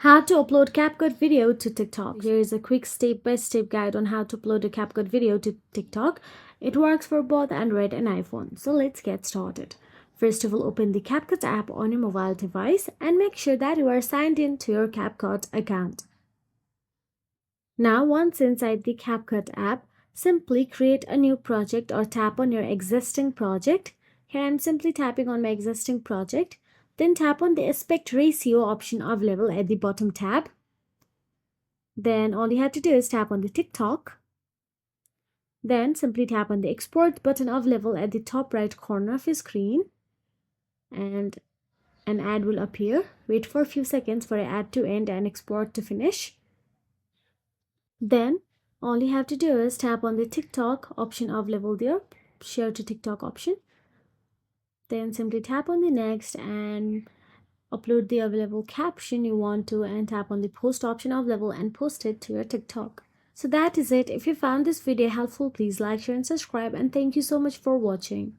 How to upload CapCut video to TikTok. Here is a quick step-by-step guide on how to upload a CapCut video to TikTok. It works for both Android and iPhone. So let's get started. First of all, open the CapCut app on your mobile device and make sure that you are signed in to your CapCut account. Now, once inside the CapCut app, simply create a new project or tap on your existing project. Here I'm simply tapping on my existing project. Then tap on the aspect ratio option available at the bottom tab. Then all you have to do is tap on the TikTok. Then simply tap on the export button available at the top right corner of your screen. And an ad will appear. Wait for a few seconds for the ad to end and export to finish. Then all you have to do is tap on the TikTok option available there, share to TikTok option. Then simply tap on the next and upload the available caption you want to and tap on the post option available and post it to your TikTok. So that is it. If you found this video helpful, please like, share and subscribe, and thank you so much for watching.